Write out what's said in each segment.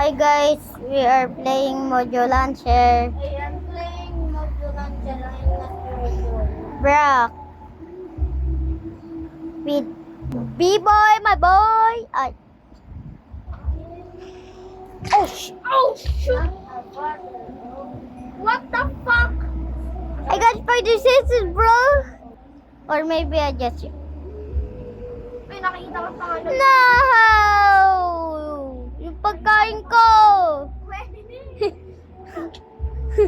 Hi guys, we are playing Mojo Launcher. I am playing Mojo Launcher. I'm not Mojo. Brock. With B-boy, my boy. Ay. Oh, Oh, shoot! What the fuck? I got spider senses, bro. Or maybe I just... May nakikita ko pa ano. No! Yung pagkain ko. Pwede din.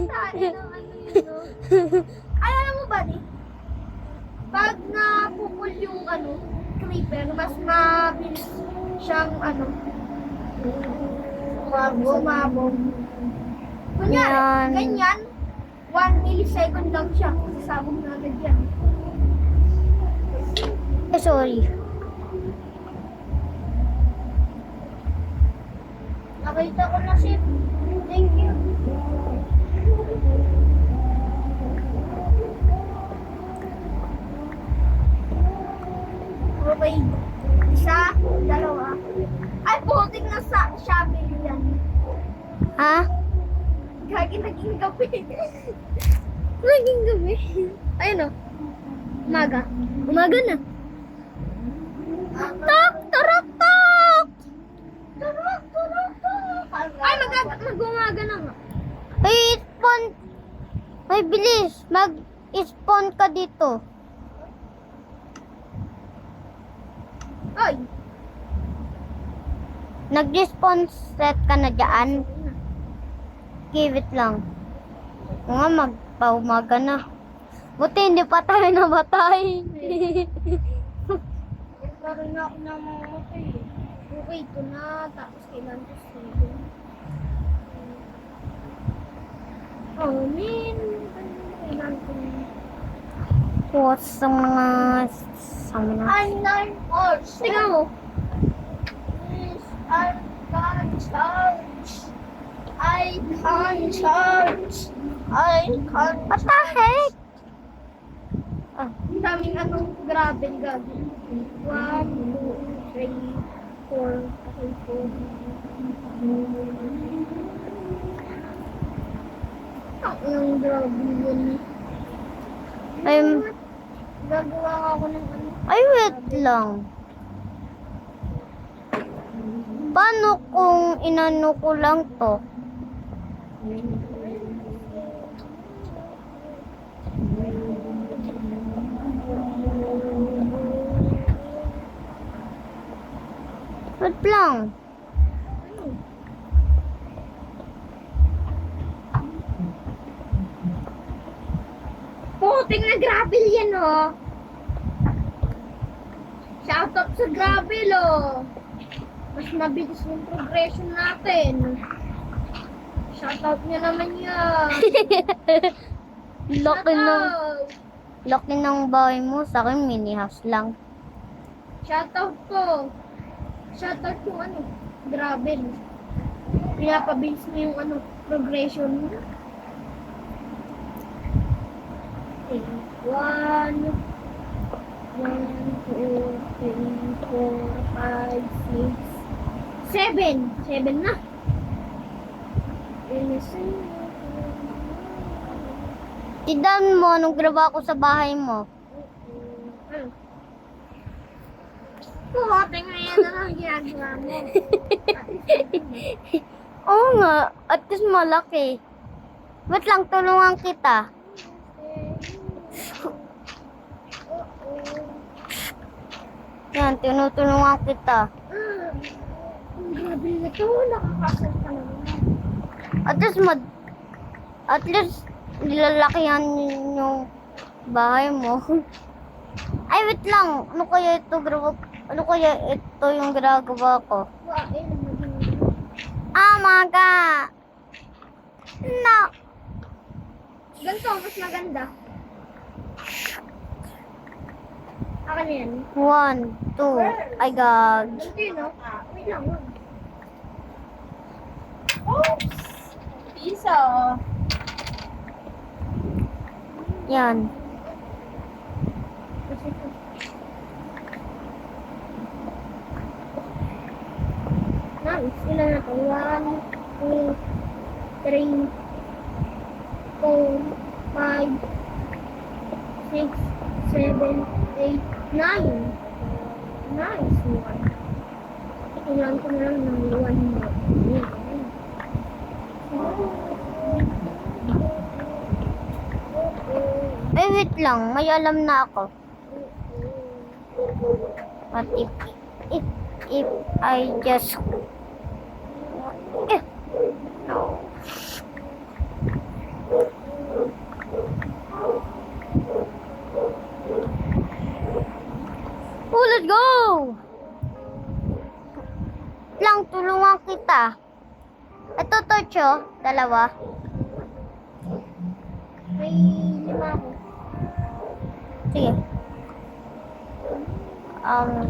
Saan ang ano yun, no? Ay, alam mo ba, di? Pag napupul yung ano, creeper, mas mabilis siyang ano, umabog. Kunyari, Yan. ganyan, 1 millisecond lang siya. Sasabog na agad yan. Eh, sorry. Nakita ko na ship. Thank you. Okay. Isa, dalawa. Ay, putik na sa shovel yan. Ha? Gagi, naging gabi. Naging gabi. Ayun o. Umaga. Umaga na. Tok! Turok! Tok! Turok! Turok! Tok! Ay, mag-umaga na nga. Ay, spawn. Ay, bilis. Mag-spawn ka dito. Ay! Nag-respawn set ka na dyan. Give it lang. Oo nga, magpaumaga na. Buti hindi pa tayo namatay. Nagkaroon na ako ng mga matay eh. Okay, ito na. Tapos kailan ko sila. Oh, man. Kailan ko na. What's sa mga... Sa mga... Unlearn all. Tingnan mo. Yes, I can charge. I can charge. I can What the heck? Ah, Ang daming ano, grabe, gabi. 1, 2, 3, 4, 4. Ang grabe yun. I'm... Gagawa ako ng ano. Ay, wait lang. Paano kung inano ko lang to? Wait lang. Puting na gravel yan, oh. Shoutout sa gravel, oh. Mas mabilis yung progression natin. Shoutout nyo naman yan. Laki ng... Shoutout. Laki ng bahay mo. Sa akin, mini house lang. Shoutout ko. Shoutout yung ano, gravel. Pinapabilis mo yung ano, progression mo. 1, 2, 3, 4, 5, 6, 7. 7 na. Tignan mo anong ginawa ko sa bahay mo. Puhote nga yan na lang ginagawa mo. Oo nga. At least malaki. Wait lang, tulungan kita. Yan, tinutulungan kita. Ang grabe na to, nakakasal ka naman. At least nilalakihan yung bahay mo. Ay, wait lang. Ano kaya ito yung ginagawa ko? Maga. No. Ganito, mas maganda. Akin yan. 1, 2. Ay, God. Ganito yun, no? Wait lang, wag. Oops! Pisa, oh. Yan. Nice. Ilan na 1, 2, 3, 4, 5, 6, 7, 8, 9. Nice one. Ilan ko na lang ng 1 more. Wait lang. May alam na ako. What if I just... Eh. No. Oh, let's go! Lang, tulungan kita. Ito, Tocho. Dalawa. May 5 ako. Sige. Okay.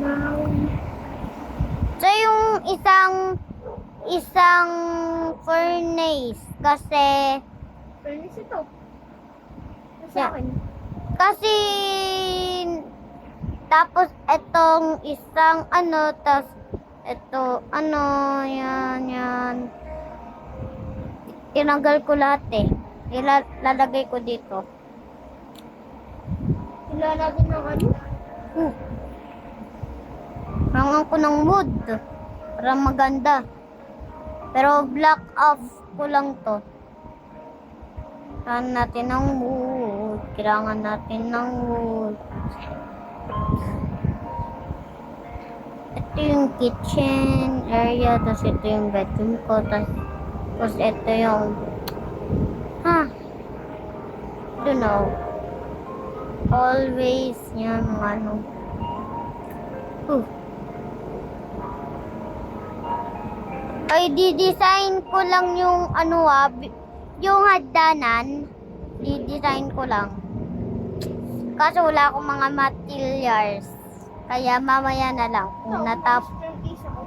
Now, So, yung isang furnace kasi furnace ito. Sa Yeah. akin. kasi tapos etong isang ano tas eto ano yan tinanggal ko lahat ilalagay ko dito. Sila natin ng ano? Rangan ko ng mood para maganda, pero black off ko lang to. Kailangan natin ng wood. Kailangan natin ng wood. Ito yung kitchen area. Tapos ito yung bedroom ko. Tapos ito yung... I don't know. Always yan mga ano. Ay, di-design ko lang yung ano yung hagdanan, di-design ko lang. Kaso wala akong mga materials. Kaya mamaya na lang kung natapos. Staircase ako.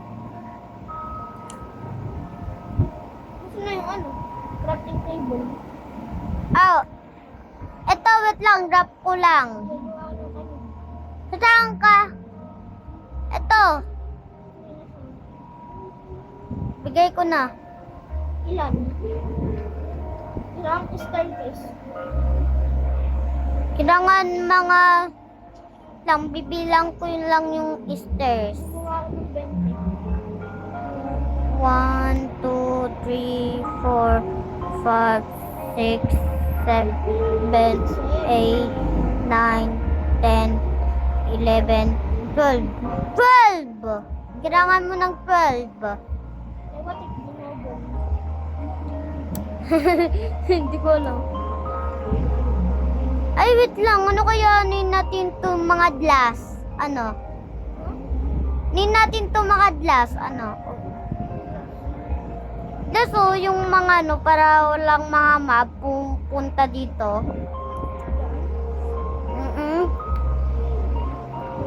Gusto na yung ano? Crafting table. Oh, eto wait lang, drop ko lang. Saan ka? Eto, bigay ko na. Ilan? Ilang staircase? Kailangan mga lang, bibilang ko yun lang yung stairs. Gumawa ako ng 1, 20. 2, 3, 4, 5, 6, 7, 8, 9, 10, 11, 12. 12! Kailangan mo ng 12. Eh, what if binobo? Hindi ko alam. Ay, wait lang. Ano kaya anuin natin to mga glass? Ano? Anuin natin to mga glass. Ano? So, yung mga ano, para walang mga map pupunta dito.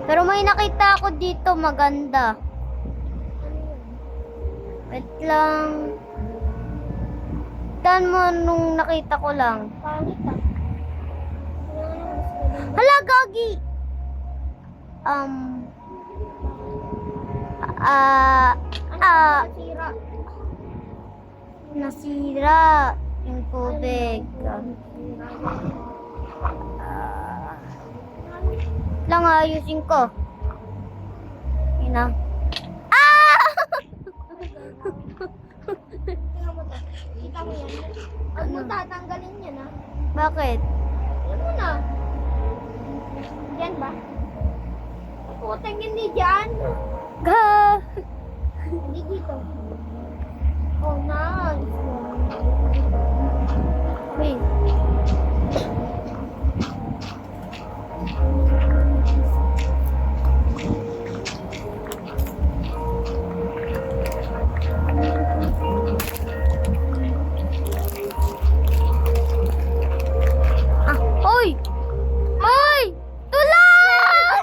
Pero may nakita ako dito maganda. Wait lang. Tignan mo nung nakita ko lang. Pangit ah. Hala, gagi! Nasira. Nasira yung tubig. Lang ayusin ko. Yun na. Tingnan mo to. Kita mo yan. Huwag mo tatanggalin yan ah. Bakit? Yan mo na. Yan ba? Putang hindi dyan. Ga! Hindi dito. Oh, nice. Wait. Hoy! Hoy! Tulong!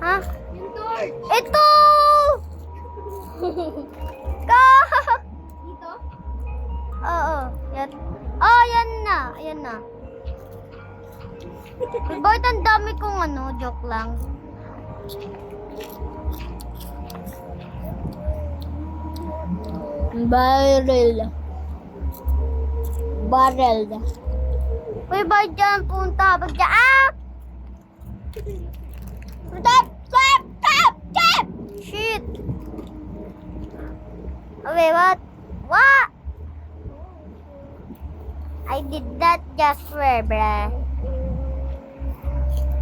Ha? Yung torch. Ito! Ka! Dito? Oo. Yan. Oh, yan na. Ayan na. Bakit ang dami kong ano? Joke lang. Barrel. Uy, ba dyan punta? Ba dyan? Ah! Stop! Stop! Stop! Stop! Shit! Okay, what? What? I did not just swear, bruh.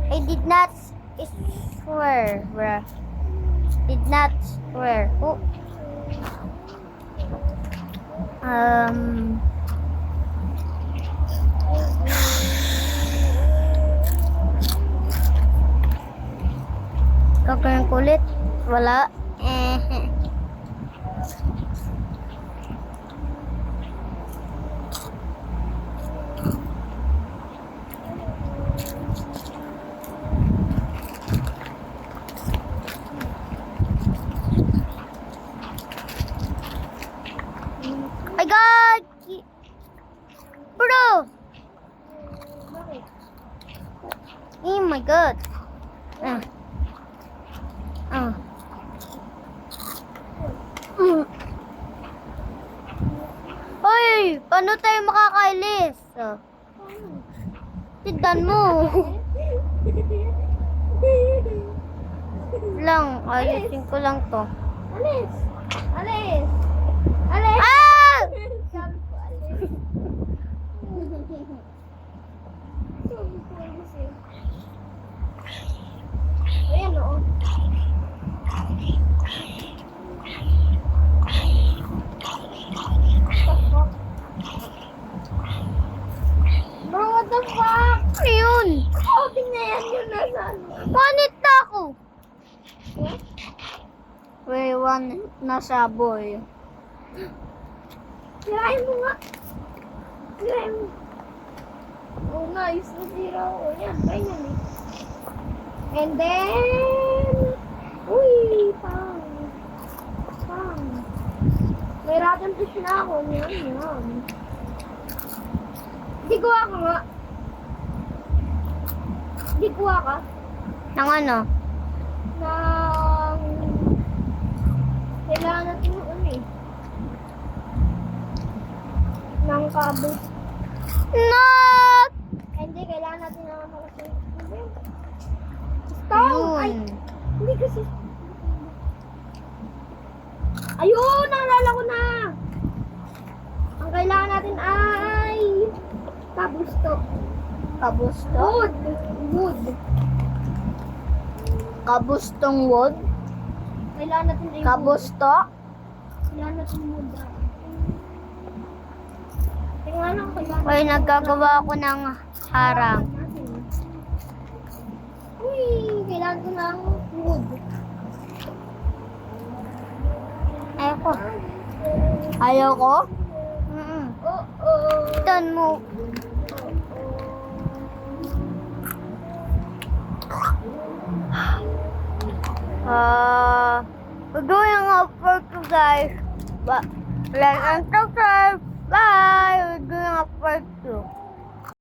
I did not swear, bruh. Did not swear. Oh. Kakayang kulit. Wala. My God! Bro! Bakit? Oh my God! Ah. Ah. Hoy! Paano tayo makakailis? Oh. Tindan mo. Lang, ayusin ko lang to. Alis! Alis! Alis! Ah! Sabi ko, alis. Ayan, oo. Bro, what the fuck? Ano yun? Outing na yan yun nasa ano. Panit na ako. Wait, one nasa boy. Sirain mo nga. Sirain mo. Oo nga, ayos na sira ko. Yan, try yan eh. And then... Uy, pang. Pang. May rotten fish na ako. Yan, yan. Di kuha ka nga. Di kuha ka. Nang ano? Nang... Kailangan natin yung ano eh. Nang kabos. Not! Hindi, kailangan natin ng ano kasi. Stone! Ay, Yun. hindi kasi. Ayun! Naalala ko na! Ang kailangan natin ay... Kabusto. Kabusto? Wood! Wood. Kabustong wood? Kailangan natin ay wood. Kabusto? Kailangan natin wood. Tingnan lang kailangan. Uy, nagkagawa ako ng harang. Uy, kailangan ko ng wood. Ayoko. Ayaw ko? Oo. Tindan mo. We're going up for you guys. Like and subscribe. Bye!